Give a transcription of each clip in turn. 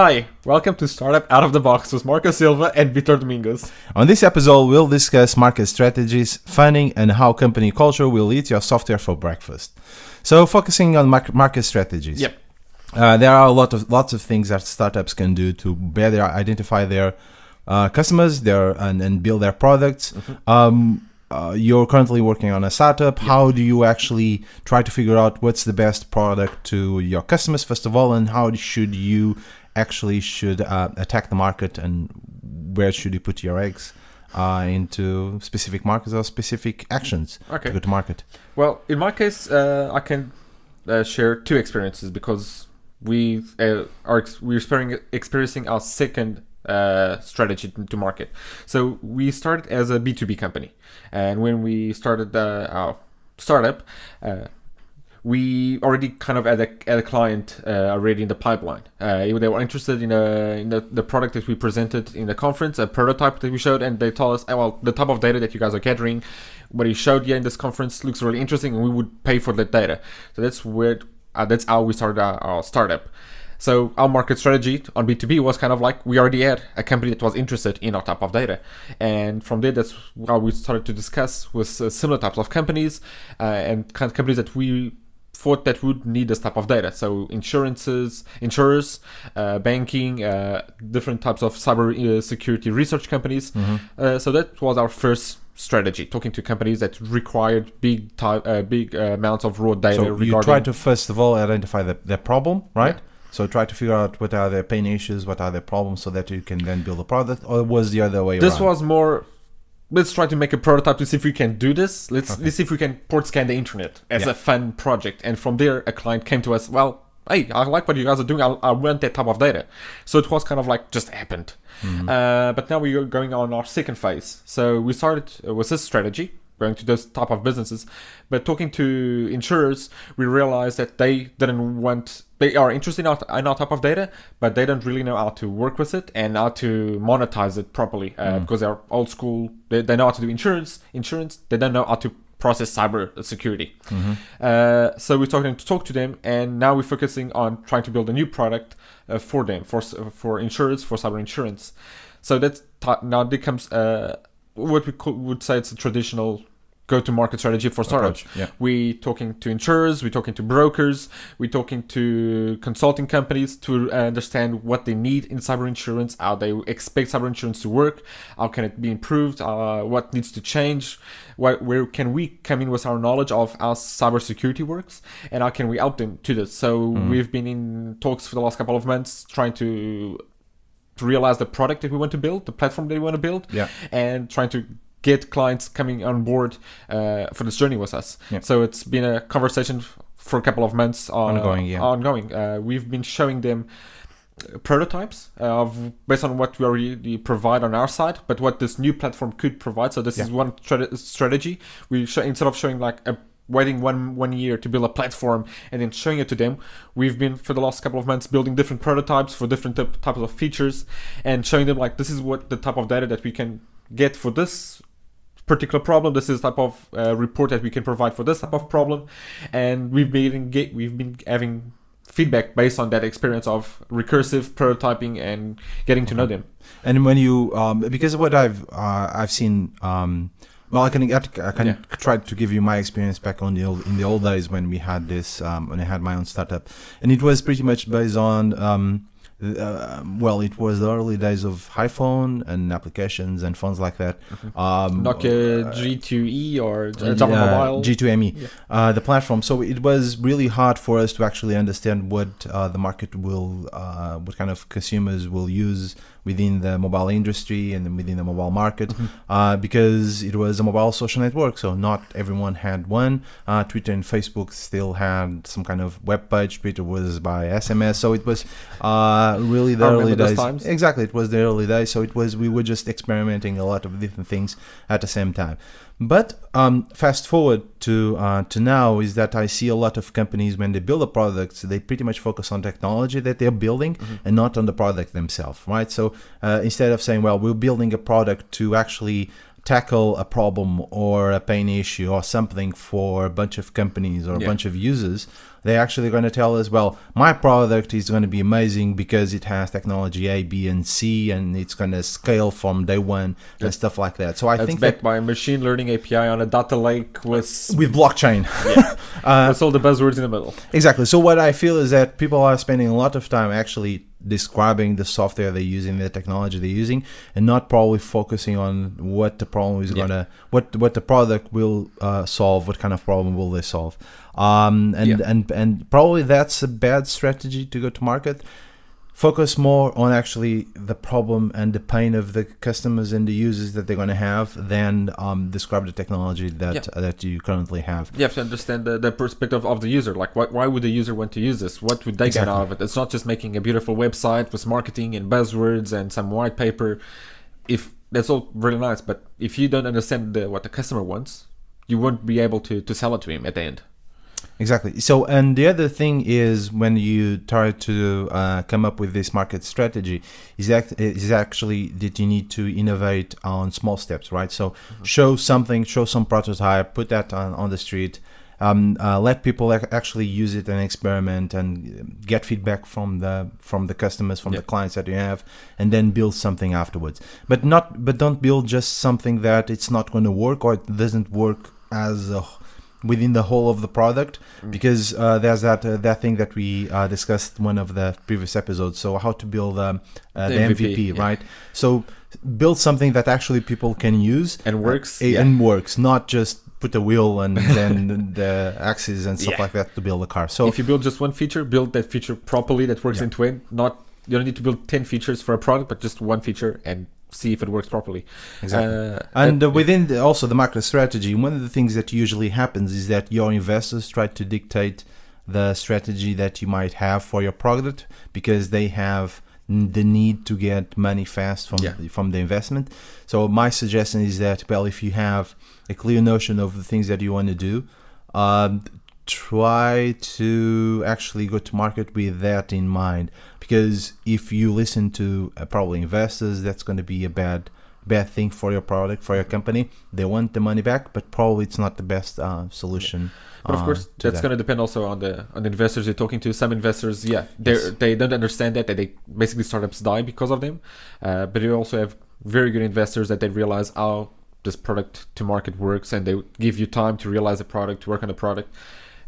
Hi, welcome to Startup Out of the Box with Marco Silva and Vitor Domingos. On this episode, we'll discuss market strategies, funding, and how company culture will eat your software for breakfast. So, focusing on market strategies. Yep. There are lots of things that startups can do to better identify their customers, and build their products. You're currently working on a startup. Yep. How do you actually try to figure out what's the best product to your customers, first of all, and how should you should attack the market, and where should you put your eggs into specific markets or specific actions to go to market? Well, in my case, I can share two experiences because we're experiencing our second strategy to market. So we started as a B2B company, and when we started our startup, we already kind of had a client already in the pipeline. They were interested in the product that we presented in the conference, a prototype that we showed, and they told us, well, the type of data that you guys are gathering, what you showed here in this conference looks really interesting, and we would pay for that data. So that's how we started our startup. So our market strategy on B2B was kind of like, we already had a company that was interested in our type of data. And from there, that's how we started to discuss with similar types of companies and kind of companies that we thought that would need this type of data. So insurers, banking, different types of cyber security research companies. So that was our first strategy, talking to companies that required big amounts of raw data. So you try to first of all identify the problem, right? Yeah. So try to figure out what are their pain issues, what are their problems, so that you can then build a product, or was the other way around? This was more, let's try to make a prototype to see if we can do this. Let's see if we can port scan the internet as a fun project. And from there, a client came to us, well, hey, I like what you guys are doing. I want that type of data. So it was kind of like just happened. But now we are going on our second phase. So we started with this strategy, going to those type of businesses. But talking to insurers, we realized that they are interested in our type of data, but they don't really know how to work with it and how to monetize it properly because they're old school. They know how to do insurance. They don't know how to process cyber security. So we're starting to talk to them, and now we're focusing on trying to build a new product for them, for insurers, for cyber insurance. So that's now becomes what we would say it's a traditional go-to-market strategy for startups. We're talking to insurers, we're talking to brokers, we're talking to consulting companies to understand what they need in cyber insurance, how they expect cyber insurance to work, how can it be improved, what needs to change, where can we come in with our knowledge of how cybersecurity works, and how can we help them to this. So we've been in talks for the last couple of months trying to realize the product that we want to build, the platform that we want to build, and trying to get clients coming on board for this journey with us. So it's been a conversation for a couple of months ongoing. We've been showing them prototypes based on what we already provide on our side, but what this new platform could provide. So this is one strategy. Instead of showing like waiting one year to build a platform and then showing it to them, we've been for the last couple of months building different prototypes for different types of features and showing them like, this is what the type of data that we can get for this particular problem. This is the type of report that we can provide for this type of problem, and we've been having feedback based on that experience of recursive prototyping and getting to know them. And when you because what I've seen, well, I can try to give you my experience back in the old days when we had this when I had my own startup, and it was pretty much based on it was the early days of iPhone and applications and phones like that. Nokia G2E or Java Mobile. G2ME, the platform. So it was really hard for us to actually understand what the market what kind of consumers will use within the mobile industry and within the mobile market, because it was a mobile social network. So not everyone had one. Twitter and Facebook still had some kind of web page. Twitter was by SMS. So it was really the early days. Exactly, it was the early days. So we were just experimenting a lot of different things at the same time. But fast forward to now is that I see a lot of companies, when they build a product, they pretty much focus on technology that they're building and not on the product themselves, right? So instead of saying, well, we're building a product to actually tackle a problem or a pain issue or something for a bunch of companies or a bunch of users, they're actually going to tell us, well, my product is going to be amazing because it has technology A, B, and C, and it's going to scale from day one and stuff like that. So I think backed by a machine learning API on a data lake with blockchain. That's all the buzzwords in the middle. Exactly. So what I feel is that people are spending a lot of time actually describing the software they're using, the technology they're using, and not probably focusing on what the problem is gonna, what the product will solve, what kind of problem will they solve, and probably that's a bad strategy to go to market. Focus more on actually the problem and the pain of the customers and the users that they're going to have than describe the technology that you currently have. You have to understand the perspective of the user. Like, why would the user want to use this? What would they get out of it? It's not just making a beautiful website with marketing and buzzwords and some white paper. If that's all really nice, but if you don't understand what the customer wants, you won't be able to sell it to him at the end. Exactly. So, and the other thing is when you try to come up with this market strategy is actually that you need to innovate on small steps, right? So show something, show some prototype, put that on the street, let people actually use it and experiment and get feedback from the customers, from the clients that you have, and then build something afterwards. But don't build just something that it's not going to work or it doesn't work as within the whole of the product, because there's that thing that we discussed in one of the previous episodes. So how to build the MVP, right? So build something that actually people can use and works, and works, not just put a wheel and then the axis and stuff like that to build a car. So if you build just one feature, build that feature properly that works end to end. You don't need to build 10 features for a product, but just one feature and see if it works properly. Exactly. Within also the market strategy, one of the things that usually happens is that your investors try to dictate the strategy that you might have for your product because they have the need to get money fast from the investment. So my suggestion is that, well, if you have a clear notion of the things that you want to do, try to actually go to market with that in mind, because if you listen to probably investors, that's going to be a bad thing for your product, for your company. They want the money back, but probably it's not the best solution. But of course, that's going to depend also on the investors you're talking to. Some investors, they don't understand that they basically startups die because of them. But you also have very good investors that they realize how this product to market works, and they give you time to realize the product, to work on the product.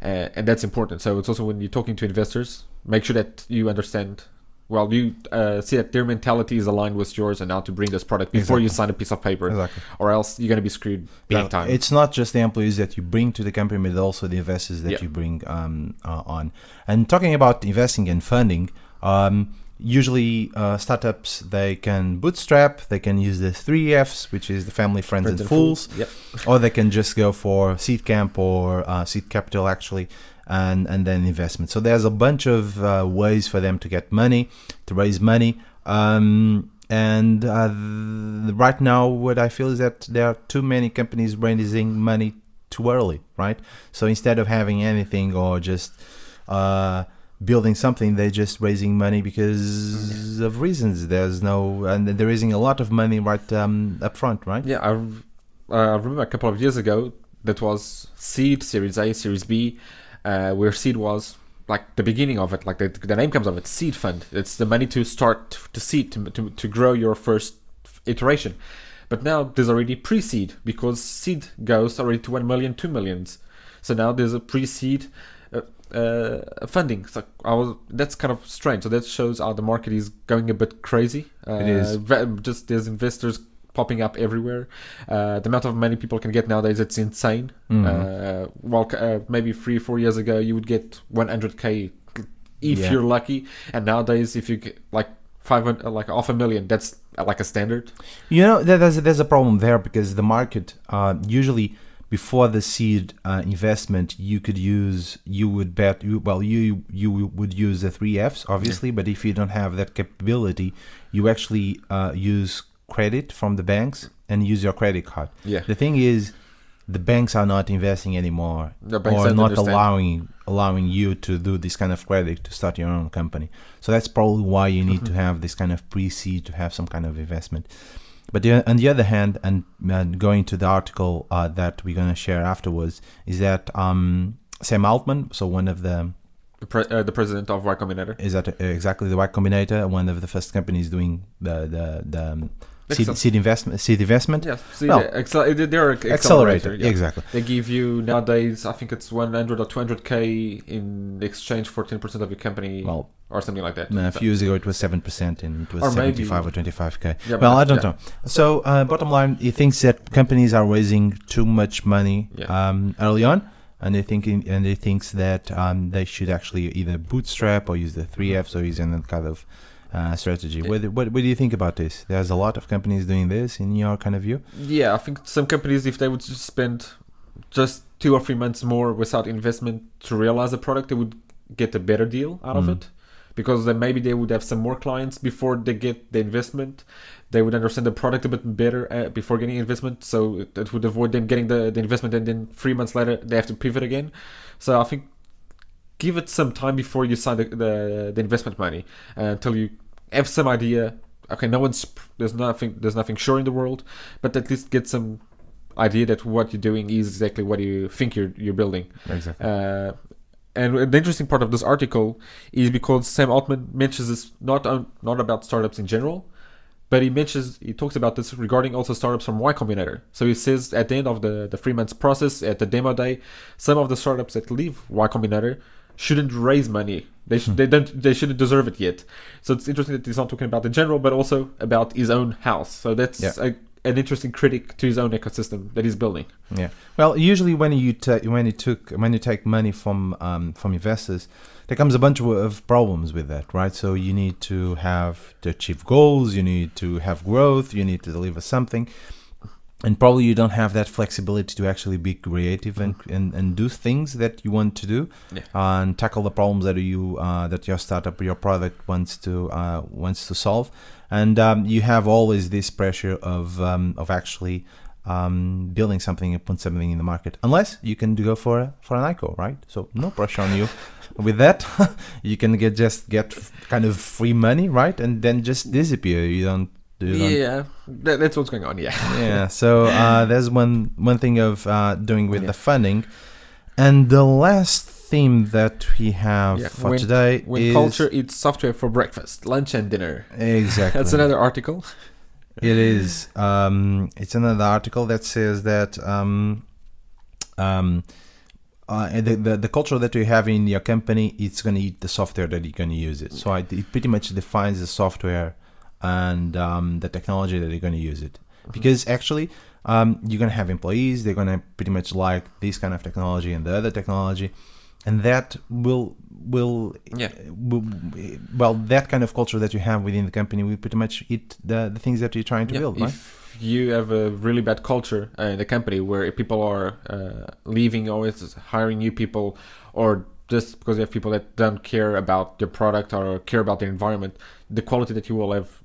And that's important. So it's also when you're talking to investors, make sure that you understand, well, you see that their mentality is aligned with yours and how to bring this product before you sign a piece of paper, or else you're going to be screwed big time. It's not just the employees that you bring to the company, but also the investors that you bring on. And talking about investing and funding, usually startups, they can bootstrap, they can use the 3 Fs, which is the family, friends and fools, or they can just go for seed camp or seed capital actually, and then investment. So there's a bunch of ways for them to get money, to raise money, and right now what I feel is that there are too many companies raising money too early, right? So instead of having anything or just building something, they're just raising money because of reasons. And they're raising a lot of money right up front, right? Yeah, I remember a couple of years ago that was seed, Series A, Series B, where seed was like the beginning of it, like the name comes of it, seed fund. It's the money to start to seed, to grow your first iteration. But now there's already pre-seed, because seed goes already to 1 million, 2 millions. So now there's a pre-seed funding. So that's kind of strange. So that shows how the market is going a bit crazy. It is. Just there's investors popping up everywhere. The amount of money people can get nowadays, it's insane. Maybe 3-4 years ago you would get 100k if you're lucky, and nowadays if you get like 500, like $500,000, that's like a standard. There's a problem there, because the market usually before the seed investment, you would use the 3 Fs, obviously, but if you don't have that capability, you actually use credit from the banks and use your credit card. The thing is, the banks are not investing anymore, or not allowing you to do this kind of credit to start your own company. So that's probably why you need to have this kind of pre-seed, to have some kind of investment. But on the other hand, and going to the article that we're going to share afterwards, is that Sam Altman, so one of the president of Y Combinator, is that exactly the Y Combinator, one of the first companies doing the seed investment. Yes, accelerator. they're accelerator. Yeah. Exactly. They give you nowadays, I think it's 100 or 200k in exchange for 10% of your company, or something like that. A few years ago, it was 7%, and it was or 75 or 25k. Yeah, I don't know. So, bottom line, he thinks that companies are raising too much money early on. And he thinks that they should actually either bootstrap or use the 3Fs or use another kind of strategy. What do you think about this? There's a lot of companies doing this in your kind of view. Yeah, I think some companies, if they would just spend just 2 or 3 months more without investment to realize the product, they would get a better deal out of it. Because then maybe they would have some more clients before they get the investment. They would understand the product a bit better before getting investment, so it would avoid them getting the investment and then 3 months later they have to pivot again. So I think give it some time before you sign the investment money until you have some idea. Okay, there's nothing sure in the world, but at least get some idea that what you're doing is exactly what you think you're building. Exactly. And the interesting part of this article is because Sam Altman mentions this not about startups in general, but he talks about this regarding also startups from Y Combinator. So he says at the end of the 3 months process, at the demo day, some of the startups that leave Y Combinator shouldn't raise money. They shouldn't deserve it yet. So it's interesting that he's not talking about the general, but also about his own house. So that's an interesting critic to his own ecosystem that he's building. Yeah. Well, usually when you take money from investors, there comes a bunch of problems with that, right? So you need to achieve goals, you need to have growth, you need to deliver something, and probably you don't have that flexibility to actually be creative and do things that you want to do, and tackle the problems that your startup, your product wants to solve. And you have always this pressure of actually building something and put something in the market, unless you can go for an ICO, right? So no pressure on you with that. You can get kind of free money, right? And then just disappear. That's what's going on. Yeah. So there's one thing of doing with the funding, and the last theme that we have for today is culture eats software for breakfast, lunch, and dinner. Exactly. That's another article. It is. It's another article that says that the culture that you have in your company, it's going to eat the software that you're going to use it. So it pretty much defines the software and the technology that you're going to use it. Because actually, you're going to have employees. They're going to pretty much like this kind of technology and the other technology. And that will that kind of culture that you have within the company will pretty much eat the things that you're trying to build, right? If you have a really bad culture in the company where people are leaving, always hiring new people, or just because you have people that don't care about your product or care about the environment, the quality that you will have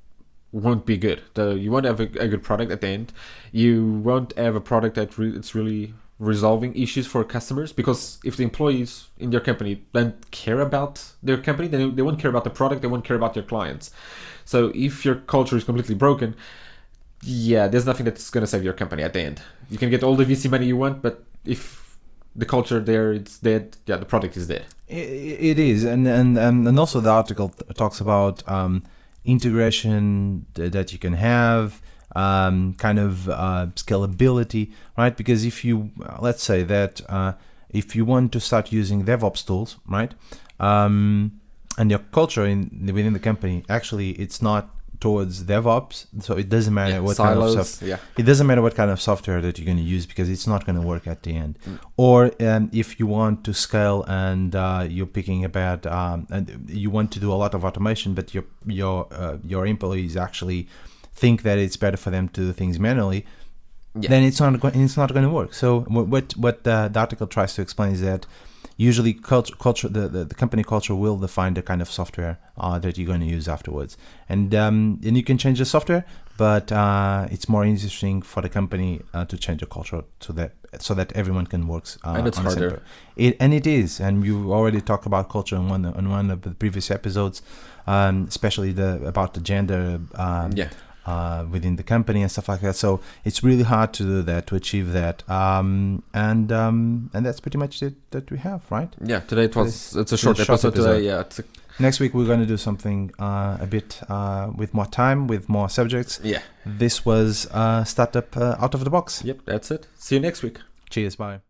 won't be good. You won't have a good product at the end. You won't have a product that it's really resolving issues for customers, because if the employees in your company don't care about their company, then they won't care about the product, they won't care about your clients. So if your culture is completely broken, there's nothing that's going to save your company at the end. You can get all the VC money you want, but if the culture there it's dead, the product is dead. It is, and also the article talks about integration that you can have, kind of scalability, right? Because if you, let's say that if you want to start using DevOps tools, right, and your culture within the company, actually it's not towards DevOps, so it doesn't matter what silos, kind of software. It doesn't matter what kind of software that you're going to use, because it's not going to work at the end. Or if you want to scale and you're picking about and you want to do a lot of automation, but your employees actually think that it's better for them to do things manually, then it's not going to work. So what the article tries to explain is that usually culture, the company culture will define the kind of software that you're going to use afterwards, and you can change the software, but it's more interesting for the company to change the culture so that everyone can work. And it's harder. It is, and you already talked about culture on one of the previous episodes, especially about the gender within the company and stuff like that. So it's really hard to do that, to achieve that. And that's pretty much it that we have, right? Yeah, today it's a short episode today. Yeah, next week we're going to do something a bit with more time, with more subjects. Yeah. This was Startup Out of the Box. Yep, that's it. See you next week. Cheers, bye.